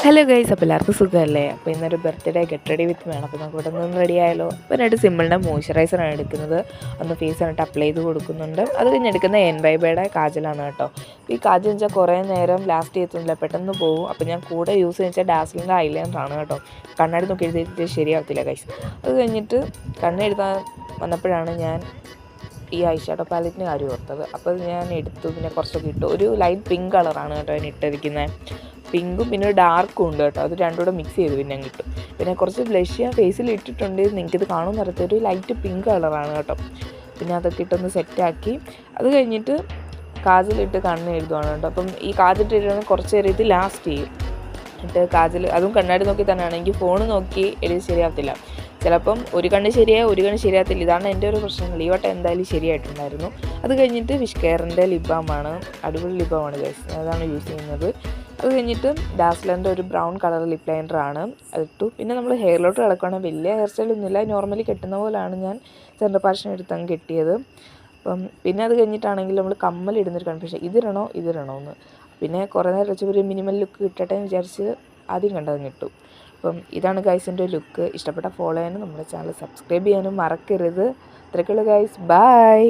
Hello guys, അപ്പോൾ എല്ലാവർക്കും സുഖമല്ലേ? അപ്പോൾ ഇന്നൊരു ബർത്ത്ഡേ ഗെറ്റ് റെഡി വിത്ത് വേണം. അപ്പോൾ നമുക്ക് ഇവിടെ നിന്ന് റെഡി ആയാലോ? അപ്പോൾ എന്നിട്ട് സിമ്പിളിൻ്റെ മോയ്സ്ചറൈസറാണ് എടുക്കുന്നത്. ഒന്ന് ഫേസ് ആയിട്ട് അപ്ലൈ ചെയ്ത് കൊടുക്കുന്നുണ്ട്. അത് കഴിഞ്ഞ് എടുക്കുന്ന എൻവൈബയുടെ കാജലാണ് കേട്ടോ. ഈ കാജൽ വെച്ചാൽ കുറേ നേരം ലാസ്റ്റ് ചെയ്യത്തൊന്നുമില്ല, പെട്ടെന്ന് പോകും. അപ്പോൾ ഞാൻ കൂടെ യൂസ് ചെയ്യുന്ന ഡാസ്ലിൻ്റെ ഐലൈനറാണ് കേട്ടോ. കണ്ണാടി നോക്കി എഴുതിയിട്ട് ശരിയാവത്തില്ല ഗൈസ്. അത് കഴിഞ്ഞിട്ട് കണ്ണെഴുതാൻ വന്നപ്പോഴാണ് ഞാൻ ഈ ഐ ഷാഡോ പാലറ്റിന് കാര്യം ഓർത്തത്. അപ്പോൾ ഞാൻ എടുത്തു, പിന്നെ കുറച്ചൊക്കെ ഇട്ടു. ഒരു ലൈറ്റ് പിങ്ക് കളറാണ് കേട്ടോ ഞാൻ ഇട്ടിരിക്കുന്നത്. പിങ്കും പിന്നെ ഒരു ഡാർക്കും ഉണ്ട് കേട്ടോ. അത് രണ്ടും കൂടെ മിക്സ് ചെയ്ത് പിന്നെ കിട്ടും. പിന്നെ കുറച്ച് ബ്ലഷ് ഞാൻ ഫേസിൽ ഇട്ടിട്ടുണ്ട്, നിങ്ങൾക്കിത് കാണുമെന്ന് അറിയത്ത ഒരു ലൈറ്റ് പിങ്ക് കളറാണ് കേട്ടോ. പിന്നെ അതൊക്കെ ഇട്ടൊന്ന് സെറ്റാക്കി അത് കഴിഞ്ഞിട്ട് കാജലിട്ട് കണ്ണ് എഴുതുവാണ് കേട്ടോ. അപ്പം ഈ കാജലിട്ട് കുറച്ച് നേരം ഇത് ലാസ്റ്റ് ചെയ്യും. എന്നിട്ട് കാജൽ അതും കണ്ണാടി നോക്കി തന്നെയാണ്. എനിക്ക് ഫോൺ നോക്കി എഴുതി ശരിയാവത്തില്ല. ചിലപ്പം ഒരു കണ്ണ് ശരിയായ ഒരു കണ്ണ് ശരിയാകത്തില്ല. ഇതാണ് എൻ്റെ ഒരു പ്രശ്നങ്ങൾ. ഈ വട്ടം എന്തായാലും ശരിയായിട്ടുണ്ടായിരുന്നു. അത് കഴിഞ്ഞിട്ട് വിഷ്കെയറിൻ്റെ ലിബാമാണ്, അടിപൊളി ലിബാമാണ് ഗൈസ്, അതാണ് യൂസ് ചെയ്യുന്നത്. അത് കഴിഞ്ഞിട്ട് ഡാസ്ലറിൻ്റെ ഒരു ബ്രൗൺ കളർ ലിപ് ലൈനറാണ് അതിട്ടു. പിന്നെ നമ്മൾ ഹെയറിലോട്ട് കിടക്കുകയാണെങ്കിൽ വലിയ ഹെയർ സ്റ്റൈലൊന്നുമില്ല, നോർമലി കെട്ടുന്ന പോലെയാണ് ഞാൻ സെൻറ്റർ പാർഷൻ എടുത്തങ്ങ് കെട്ടിയത്. അപ്പം പിന്നെ അത് കഴിഞ്ഞിട്ടാണെങ്കിൽ നമ്മൾ കമ്മലിടുന്നൊരു കൺഫ്യൂഷൻ, ഇതിടണോ എന്ന്. പിന്നെ കുറേ നേരം വെച്ച് ഒരു മിനിമൽ ലുക്ക് കിട്ടട്ടെ എന്ന് വിചാരിച്ച് ആദ്യം കണ്ടതങ്ങ് ഇട്ടു. അപ്പം ഇതാണ് ഗൈസിൻ്റെ ലുക്ക്. ഇഷ്ടപ്പെട്ട ഫോളോ ചെയ്യാനും നമ്മുടെ ചാനൽ സബ്സ്ക്രൈബ് ചെയ്യാനും മറക്കരുത്. അത്രയ്ക്കുള്ള ഗൈസ്, ബൈ.